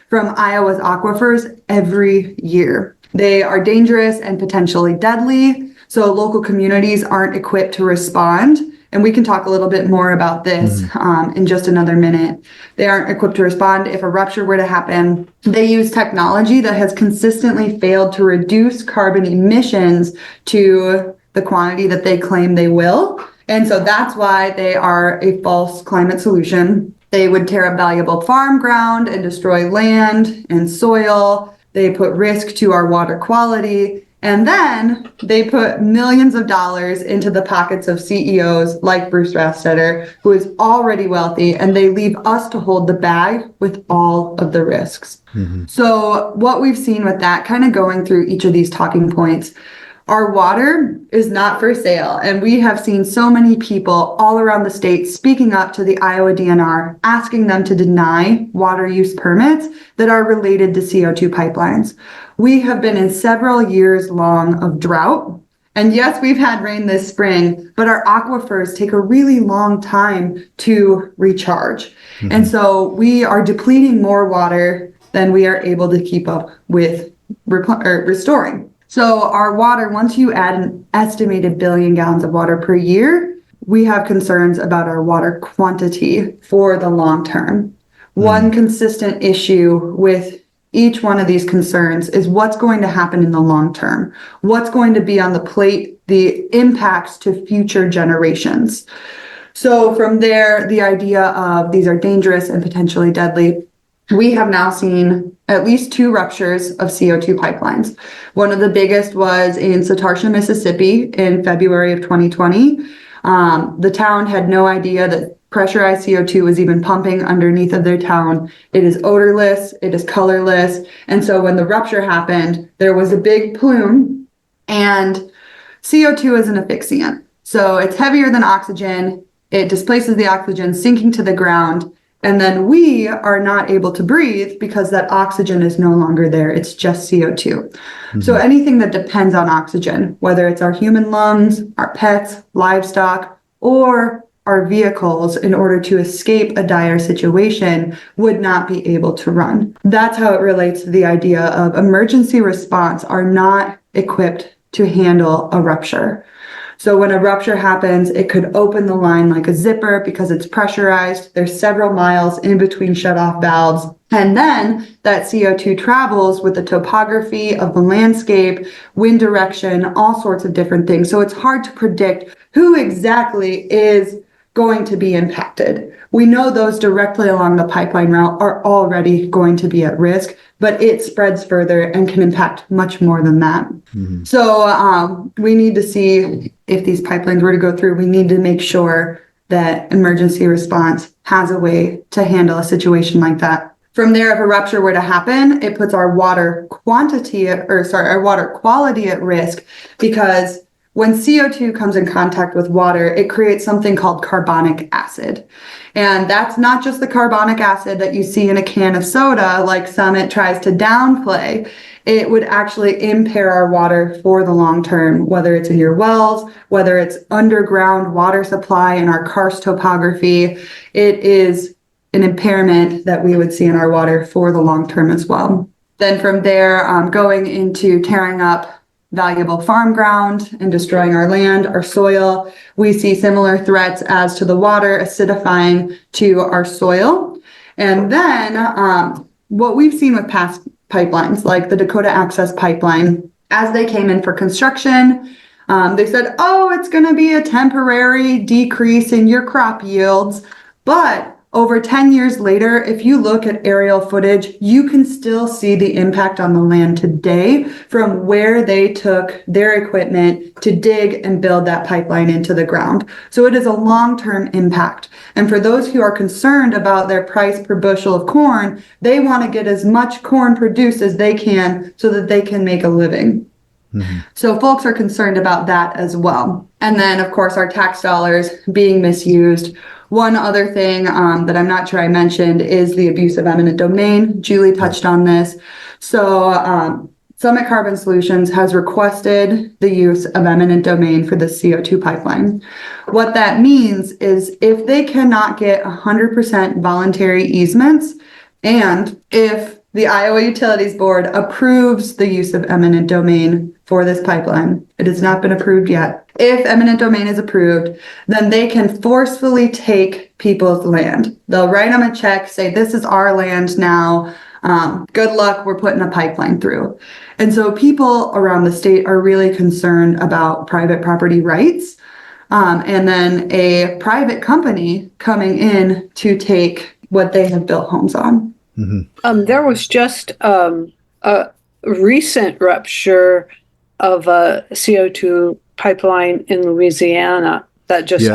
from Iowa's aquifers every year. They are dangerous and potentially deadly, so local communities aren't equipped to respond. And we can talk a little bit more about this in just another minute. They aren't equipped to respond if a rupture were to happen. They use technology that has consistently failed to reduce carbon emissions to the quantity that they claim they will. And so that's why they are a false climate solution. They would tear up valuable farm ground and destroy land and soil. They put risk to our water quality. And then they put millions of dollars into the pockets of CEOs like Bruce Rastetter, who is already wealthy, and they leave us to hold the bag with all of the risks. So what we've seen with that, kind of going through each of these talking points, our water is not for sale, and we have seen so many people all around the state speaking up to the Iowa DNR, asking them to deny water use permits that are related to CO2 pipelines. We have been in several years long of drought, and yes, we've had rain this spring, but our aquifers take a really long time to recharge. And so we are depleting more water than we are able to keep up with restoring. So our water, once you add an estimated billion gallons of water per year, we have concerns about our water quantity for the long term. One consistent issue with each one of these concerns is what's going to happen in the long term. What's going to be on the plate, the impacts to future generations. So from there, the idea of these are dangerous and potentially deadly. We have now seen at least 2 ruptures of CO2 pipelines. One of the biggest was in Setarsha, Mississippi in February of 2020. The town had no idea that pressurized CO2 was even pumping underneath of their town. It is odorless, it is colorless. And so when the rupture happened, there was a big plume, and CO2 is an asphyxiant. So it's heavier than oxygen. It displaces the oxygen, sinking to the ground. And then we are not able to breathe because that oxygen is no longer there. It's just CO2. So anything that depends on oxygen, whether it's our human lungs, our pets, livestock, or our vehicles, in order to escape a dire situation, would not be able to run. That's how it relates to the idea of emergency response are not equipped to handle a rupture. So when a rupture happens, it could open the line like a zipper because it's pressurized. There's several miles in between shutoff valves. And then that CO2 travels with the topography of the landscape, wind direction, all sorts of different things. So it's hard to predict who exactly is going to be impacted. We know those directly along the pipeline route are already going to be at risk, but it spreads further and can impact much more than that. So we need to see if these pipelines were to go through, we need to make sure that emergency response has a way to handle a situation like that. From there, if a rupture were to happen, it puts our water quality at risk, because when CO2 comes in contact with water, it creates something called carbonic acid. And that's not just the carbonic acid that you see in a can of soda, like Summit tries to downplay. It would actually impair our water for the long term, whether it's in your wells, whether it's underground water supply in our karst topography. It is an impairment that we would see in our water for the long term as well. Then from there, going into tearing up valuable farm ground and destroying our land, our soil, we see similar threats as to the water acidifying to our soil. And then what we've seen with past pipelines, like the Dakota Access Pipeline, as they came in for construction, they said, oh, it's going to be a temporary decrease in your crop yields. But over 10 years later, if you look at aerial footage, you can still see the impact on the land today from where they took their equipment to dig and build that pipeline into the ground. So it is a long-term impact. And for those who are concerned about their price per bushel of corn, they want to get as much corn produced as they can so that they can make a living. Mm-hmm. So folks are concerned about that as well. And then, of course, our tax dollars being misused. One other thing that I'm not sure I mentioned is the abuse of eminent domain. Julie touched on this. So Summit Carbon Solutions has requested the use of eminent domain for the CO2 pipeline. What that means is if they cannot get 100% voluntary easements, and if the Iowa Utilities Board approves the use of eminent domain for this pipeline, it has not been approved yet. If eminent domain is approved, then they can forcefully take people's land. They'll write them a check, say, this is our land now. Good luck, we're putting a pipeline through. And so people around the state are really concerned about private property rights. And then a private company coming in to take what they have built homes on. Mm-hmm. There was just a recent rupture of a CO2 pipeline in Louisiana that just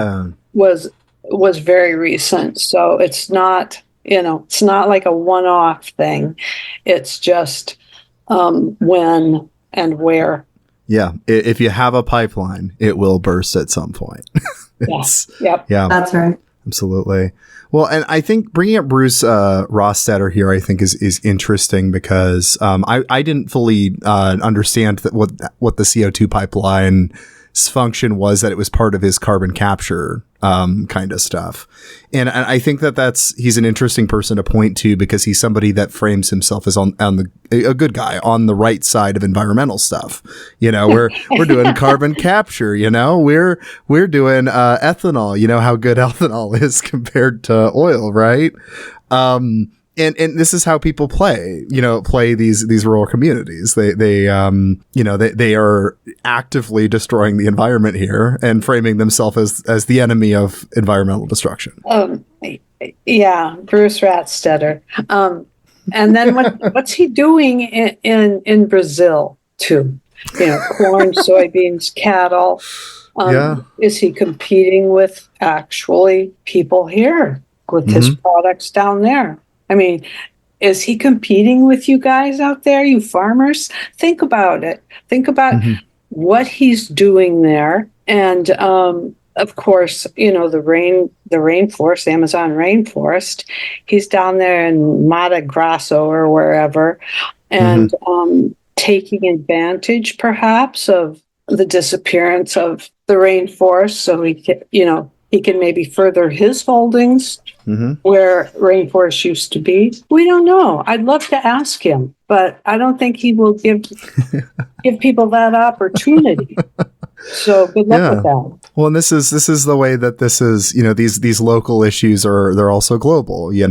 was very recent. So it's not, it's not like a one-off thing. It's just when and where. Yeah. If you have a pipeline, it will burst at some point. Yeah. That's right. Absolutely. Well, and I think bringing up Bruce Rostetter here, I think is interesting because I didn't fully understand that what the CO2 pipeline's function was, that it was part of his carbon capture kind of stuff. And I think he's an interesting person to point to because he's somebody that frames himself as a good guy on the right side of environmental stuff. We're doing carbon capture, we're doing ethanol, how good ethanol is compared to oil, right? And this is how people play these rural communities. They are actively destroying the environment here and framing themselves as the enemy of environmental destruction. Yeah, Bruce Rostetter. And then what's he doing in Brazil too? Corn, soybeans, cattle. Is he competing with actually people here with his products down there? I mean, is he competing with you guys out there, you farmers? Think about it. Think about what he's doing there. And of course, the rainforest, the Amazon rainforest, he's down there in Mato Grosso or wherever, and taking advantage perhaps of the disappearance of the rainforest so he can maybe further his holdings where rainforest used to be. We don't know. I'd love to ask him, but I don't think he will give people that opportunity. So good luck with that. Well, and this is the way that this is, these local issues they're also global, Yes.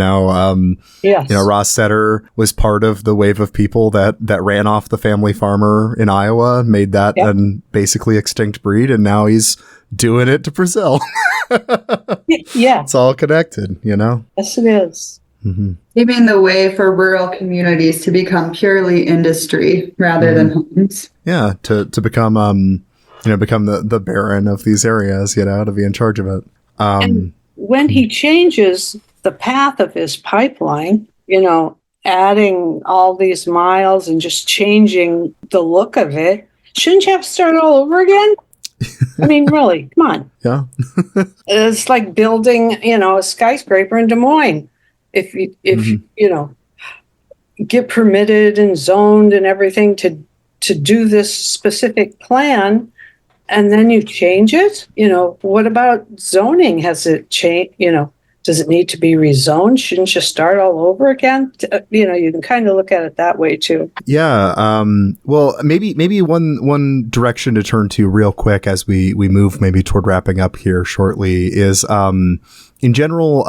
Rostetter was part of the wave of people that ran off the family farmer in Iowa, made that an basically extinct breed, and now he's doing it to Brazil. Yeah. It's all connected, Yes, it is. Paving the way for rural communities to become purely industry rather than homes. Yeah, to become become the baron of these areas, to be in charge of it. And when he changes the path of his pipeline, adding all these miles and just changing the look of it. Shouldn't you have to start all over again? I mean, really, come on. Yeah. It's like building, a skyscraper in Des Moines. If get permitted and zoned and everything to do this specific plan, and then you change it, what about zoning? Has it changed? Does it need to be rezoned? Shouldn't you start all over again? You can kind of look at it that way too. Yeah. Well, maybe one direction to turn to real quick as we move maybe toward wrapping up here shortly is, in general,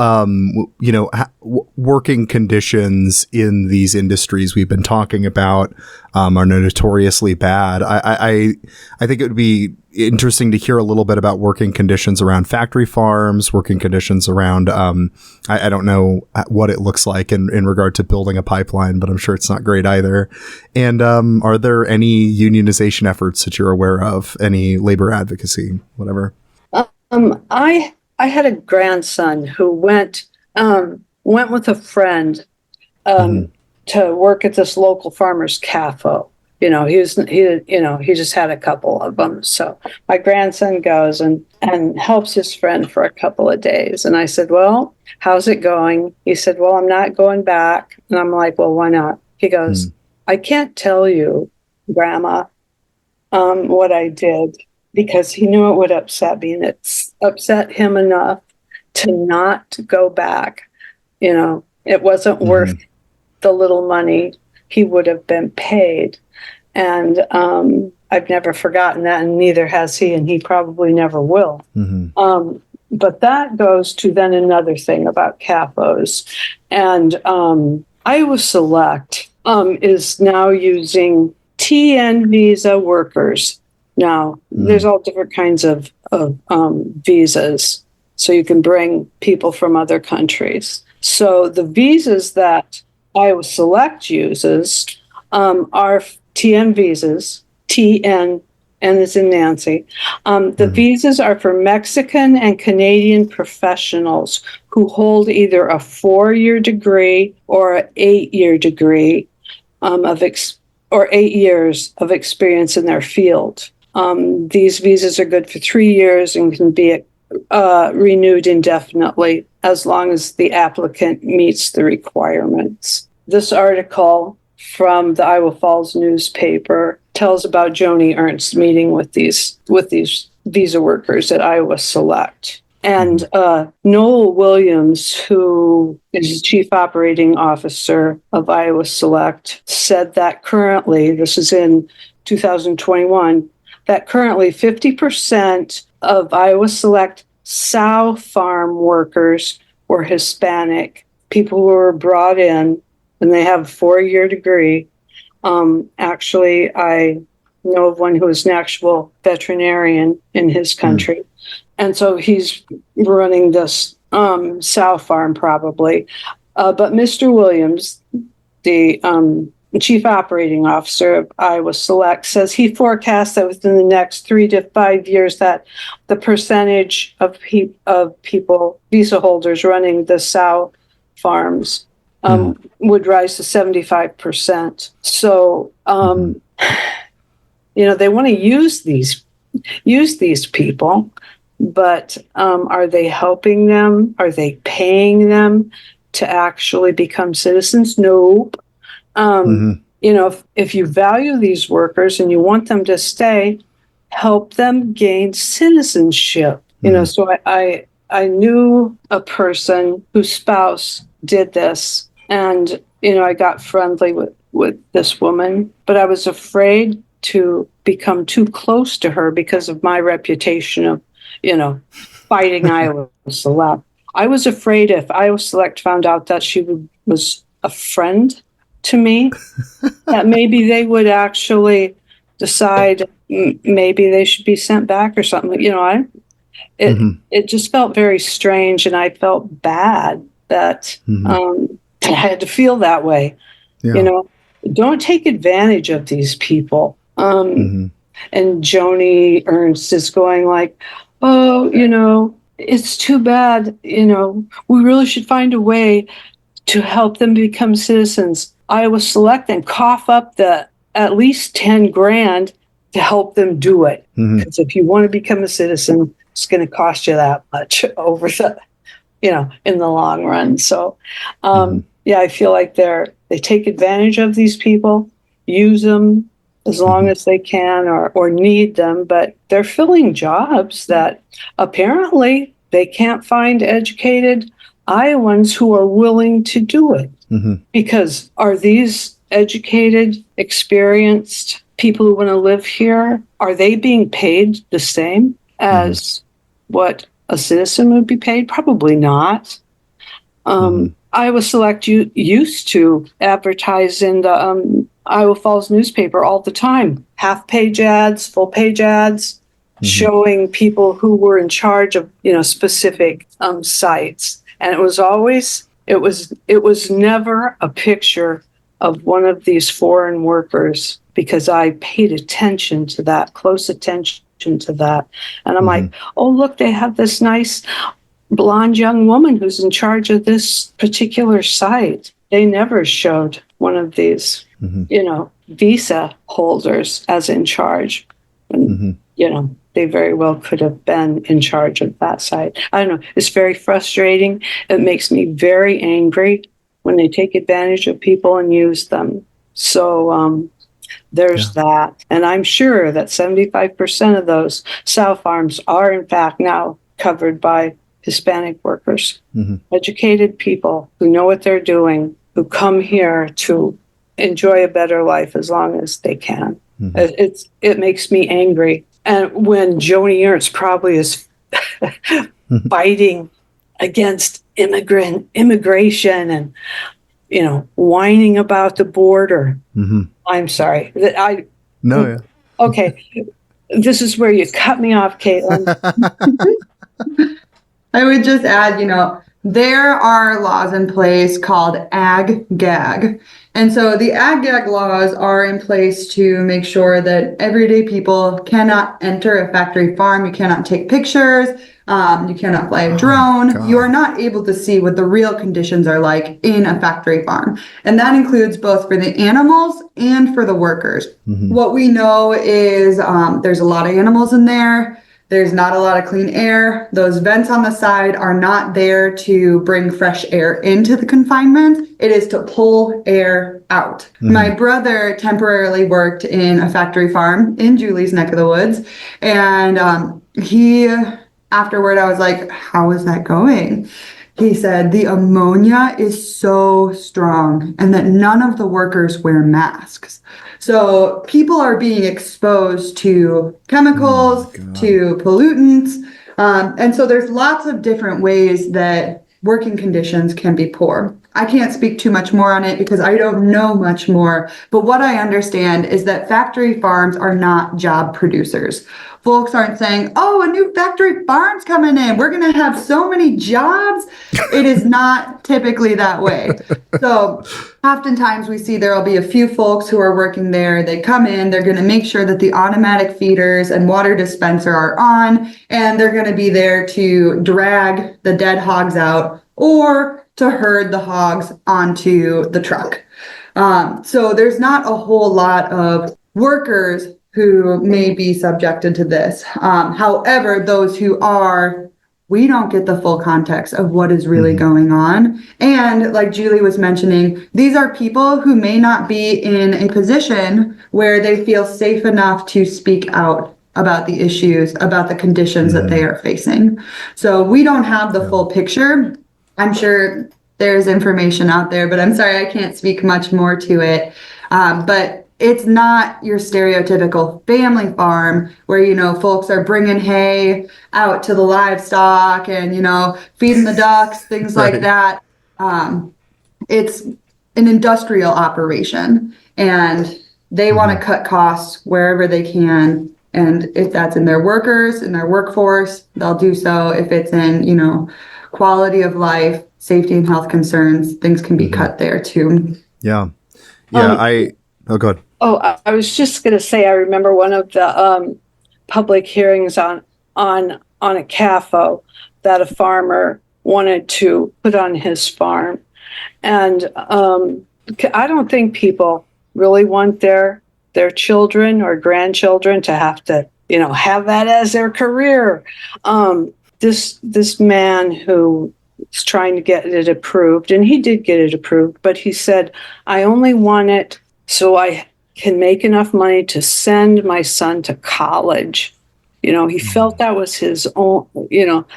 working conditions in these industries we've been talking about are notoriously bad. I think it would be interesting to hear a little bit about working conditions around factory farms, working conditions around, I don't know what it looks like in regard to building a pipeline, but I'm sure it's not great either. And are there any unionization efforts that you're aware of? Any labor advocacy, whatever? I had a grandson who went with a friend to work at this local farmer's cafe. He just had a couple of them. So my grandson goes and helps his friend for a couple of days. And I said, well, how's it going? He said, well, I'm not going back. And I'm like, well, why not? He goes, I can't tell you, Grandma, what I did, because he knew it would upset me, and it's upset him enough to not go back. It wasn't worth the little money he would have been paid. And I've never forgotten that, and neither has he, and he probably never will. But that goes to then another thing about CAFOs. And Iowa Select is now using TN visa workers. Now, there's all different kinds of visas, so you can bring people from other countries. So the visas that Iowa Select uses are TN visas, TN, and it's in Nancy. The visas are for Mexican and Canadian professionals who hold either a 4-year degree or an 8-year degree or 8 years of experience in their field. These visas are good for 3 years and can be renewed indefinitely as long as the applicant meets the requirements. This article from the Iowa Falls newspaper tells about Joni Ernst meeting with these visa workers at Iowa Select. And Noel Williams, who is Chief Operating Officer of Iowa Select, said that currently, this is in 2021, that currently 50% of Iowa Select sow farm workers were Hispanic, people who were brought in, and they have a 4-year degree. Actually, I know of one who is an actual veterinarian in his country. And so he's running this sow farm probably. But Mr. Williams, the Chief Operating Officer of Iowa Select, says he forecasts that within the next 3 to 5 years that the percentage of people, visa holders running the sow farms would rise to 75%. So, they want to use these people, but are they helping them? Are they paying them to actually become citizens? Nope. If you value these workers and you want them to stay, help them gain citizenship. So I knew a person whose spouse did this, and I got friendly with this woman, but I was afraid to become too close to her because of my reputation of fighting Iowa Select. I was afraid if Iowa Select found out that she was a friend to me, that maybe they would actually decide maybe they should be sent back or something. It just felt very strange, and I felt bad that I had to feel that way. Yeah. Don't take advantage of these people. And Joni Ernst is going like, oh, it's too bad, we really should find a way to help them become citizens. Iowa Select and cough up the at least 10 grand to help them do it. Because if you want to become a citizen, it's going to cost you that much over the, in the long run. So, I feel like they take advantage of these people, use them as long as they can or need them, but they're filling jobs that apparently they can't find educated Iowans who are willing to do it. Because are these educated, experienced people who want to live here, are they being paid the same as what a citizen would be paid? Probably not. Iowa Select used to advertise in the Iowa Falls newspaper all the time, half-page ads, full-page ads, showing people who were in charge of specific sites, and it was never a picture of one of these foreign workers, because I paid attention to that, close attention to that, and I'm like, oh look, they have this nice blonde young woman who's in charge of this particular site. They never showed one of these, visa holders as in charge. And, they very well could have been in charge of that site. I don't know. It's very frustrating. It makes me very angry when they take advantage of people and use them. So there's that. And I'm sure that 75% of those sow farms are, in fact, now covered by Hispanic workers, educated people who know what they're doing, who come here to enjoy a better life as long as they can. It makes me angry. And when Joni Ernst probably is fighting against immigration and, whining about the border. I'm sorry. Okay. This is where you cut me off, Caitlin. I would just add, there are laws in place called ag-gag. And so the ag-gag laws are in place to make sure that everyday people cannot enter a factory farm. You cannot take pictures. You cannot fly a drone. You are not able to see what the real conditions are like in a factory farm. And that includes both for the animals and for the workers. What we know is there's a lot of animals in there. There's not a lot of clean air. Those vents on the side are not there to bring fresh air into the confinement. It is to pull air out. My brother temporarily worked in a factory farm in Julie's neck of the woods. And afterward, I was like, how is that going? He said the ammonia is so strong and that none of the workers wear masks. So people are being exposed to chemicals, to pollutants. And so there's lots of different ways that working conditions can be poor. I can't speak too much more on it because I don't know much more. But what I understand is that factory farms are not job producers. Folks aren't saying, oh, a new factory farm's coming in. We're going to have so many jobs. It is not typically that way. So oftentimes we see there will be a few folks who are working there. They come in, they're going to make sure that the automatic feeders and water dispenser are on, and they're going to be there to drag the dead hogs out or to herd the hogs onto the truck. So there's not a whole lot of workers who may be subjected to this. However, those who are, we don't get the full context of what is really going on. And like Julie was mentioning, these are people who may not be in a position where they feel safe enough to speak out about the issues, about the conditions that they are facing. So we don't have the full picture. I'm sure there's information out there, but I'm sorry, I can't speak much more to it. But it's not your stereotypical family farm where, folks are bringing hay out to the livestock and, feeding the ducks, things like that. It's an industrial operation and they want to cut costs wherever they can. And if that's in their workers, in their workforce, they'll do so. If it's in, quality of life, safety and health concerns, things can be cut there too. Yeah. Oh, go ahead. Oh, I was just going to say, I remember one of the public hearings on on a CAFO that a farmer wanted to put on his farm. And I don't think people really want their children or grandchildren to have to, have that as their career. This man who was trying to get it approved, and he did get it approved, but he said, I only want it so I can make enough money to send my son to college. He felt that was his own,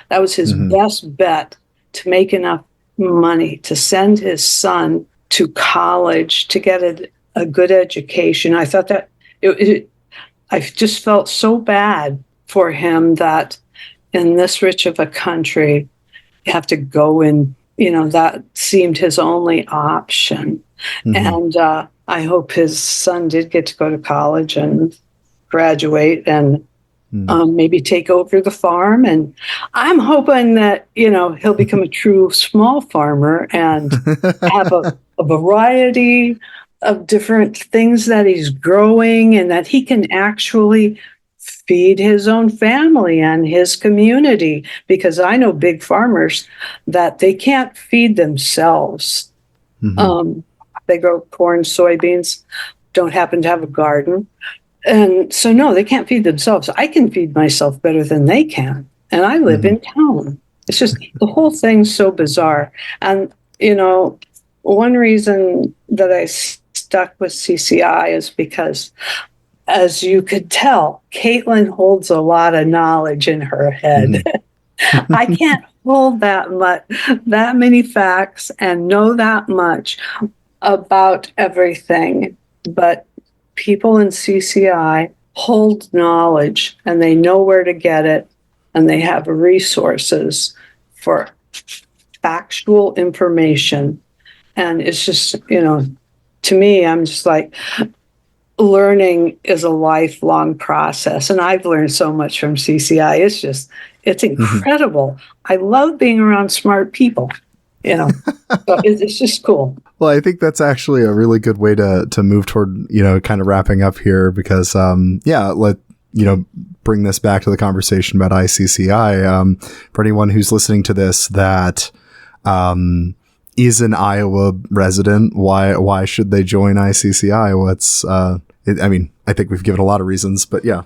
that was his best bet, to make enough money to send his son to college to get a good education. I thought that I just felt so bad for him that in this rich of a country, you have to go in, that seemed his only option. And I hope his son did get to go to college and graduate and maybe take over the farm. And I'm hoping that, he'll become a true small farmer and have a variety of different things that he's growing, and that he can actually feed his own family and his community. Because I know big farmers that they can't feed themselves. They grow corn, soybeans, don't happen to have a garden. And so, no, they can't feed themselves. I can feed myself better than they can. And I live in town. It's just, the whole thing's so bizarre. And, one reason that I stuck with CCI is because, as you could tell, Caitlin holds a lot of knowledge in her head. I can't hold that many facts and know that much about everything. But people in CCI hold knowledge, and they know where to get it, and they have resources for factual information. And it's just, to me, I'm just like, learning is a lifelong process. And I've learned so much from CCI. It's incredible. I love being around smart people, So it's just cool. Well, I think that's actually a really good way to move toward, kind of wrapping up here, because, bring this back to the conversation about ICCI. For anyone who's listening to this that is an Iowa resident, why should they join ICCI? I think we've given a lot of reasons, but yeah.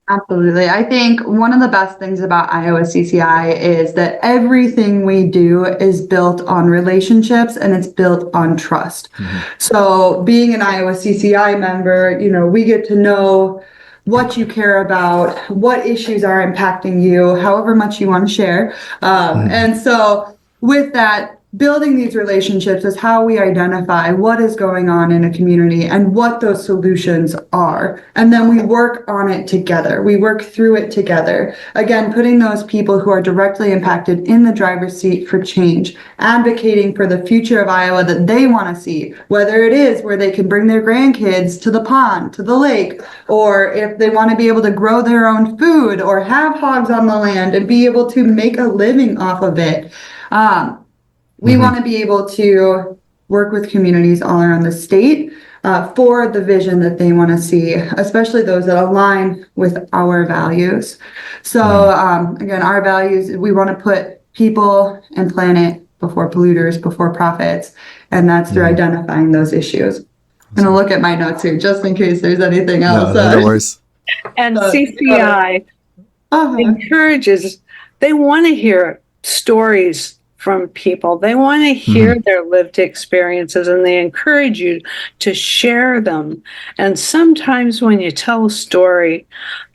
Absolutely. I think one of the best things about Iowa CCI is that everything we do is built on relationships, and it's built on trust. So being an Iowa CCI member, we get to know what you care about, what issues are impacting you, however much you want to share. And so with that, building these relationships is how we identify what is going on in a community and what those solutions are. And then we work on it together. We work through it together. Again, putting those people who are directly impacted in the driver's seat for change, advocating for the future of Iowa that they want to see, whether it is where they can bring their grandkids to the pond, to the lake, or if they want to be able to grow their own food or have hogs on the land and be able to make a living off of it. We want to be able to work with communities all around the state for the vision that they want to see, especially those that align with our values. So again, our values, we want to put people and planet before polluters, before profits, and that's through identifying those issues. I'm going to look at my notes here just in case there's anything else. No worries. And CCI encourages, they want to hear stories from people. They want to hear their lived experiences, and they encourage you to share them. And sometimes when you tell a story,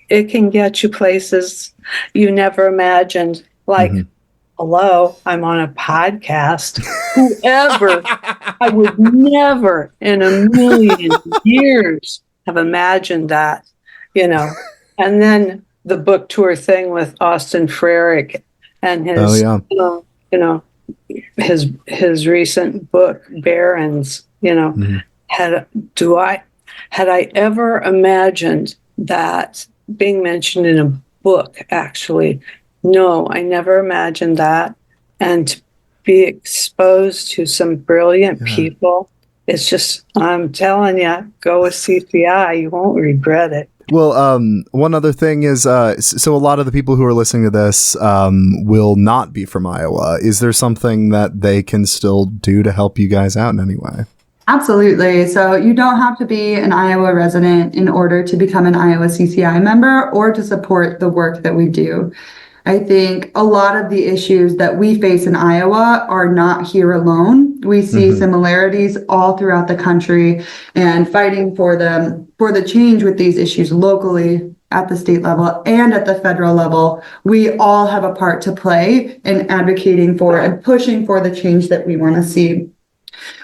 it can get you places you never imagined. Like, hello, I'm on a podcast. Whoever, I would never in a million years have imagined that, And then the book tour thing with Austin Frerick and his his recent book, Barons, had I ever imagined that being mentioned in a book, actually? No, I never imagined that. And to be exposed to some brilliant people, it's just, I'm telling you, go with CCI. You won't regret it. Well, one other thing is, so a lot of the people who are listening to this will not be from Iowa. Is there something that they can still do to help you guys out in any way? Absolutely. So you don't have to be an Iowa resident in order to become an Iowa CCI member or to support the work that we do. I think a lot of the issues that we face in Iowa are not here alone. We see similarities all throughout the country, and fighting for the change with these issues locally at the state level and at the federal level. We all have a part to play in advocating for and pushing for the change that we want to see.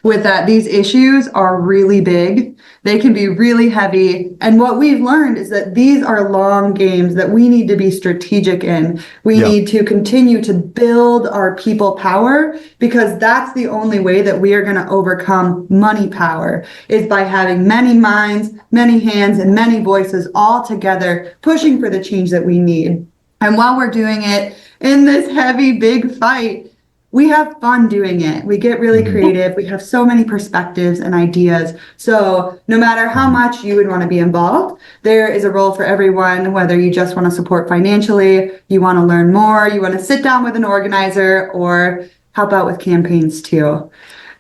With that, these issues are really big. They can be really heavy. And what we've learned is that these are long games that we need to be strategic in. We need to continue to build our people power, because that's the only way that we are going to overcome money power, is by having many minds, many hands, and many voices all together pushing for the change that we need. And while we're doing it in this heavy, big fight, we have fun doing it. We get really creative. We have so many perspectives and ideas. So no matter how much you would want to be involved, there is a role for everyone, whether you just want to support financially, you want to learn more, you want to sit down with an organizer, or help out with campaigns too.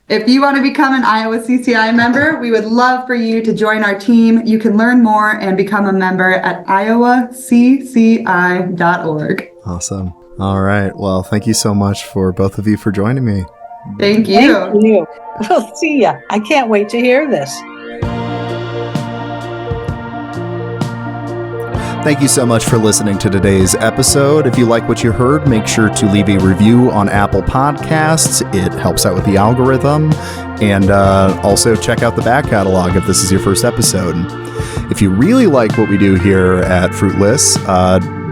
If you want to become an Iowa CCI member, we would love for you to join our team. You can learn more and become a member at iowacci.org. Awesome. All right. Well, thank you so much for both of you for joining me. Thank you. Thank you. We'll see ya. I can't wait to hear this. Thank you so much for listening to today's episode. If you like what you heard, make sure to leave a review on Apple Podcasts. It helps out with the algorithm. And also check out the back catalog if this is your first episode. If you really like what we do here at Fruitless,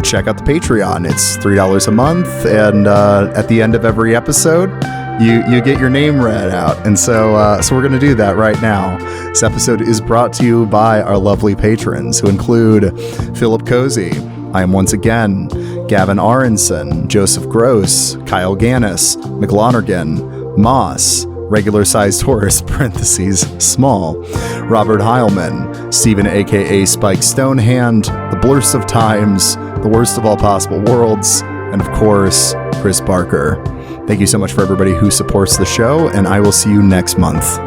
check out the Patreon. It's $3 a month, and at the end of every episode, you get your name read out. And so we're going to do that right now. This episode is brought to you by our lovely patrons, who include Philip Cozy, I Am Once Again, Gavin Aronson, Joseph Gross, Kyle Gannis, McLonergan, Moss, Regular Sized Horse, parentheses, small, Robert Heilman, Stephen aka Spike Stonehand, The Blurst of Times, The Worst of All Possible Worlds, and of course, Chris Barker. Thank you so much for everybody who supports the show, and I will see you next month.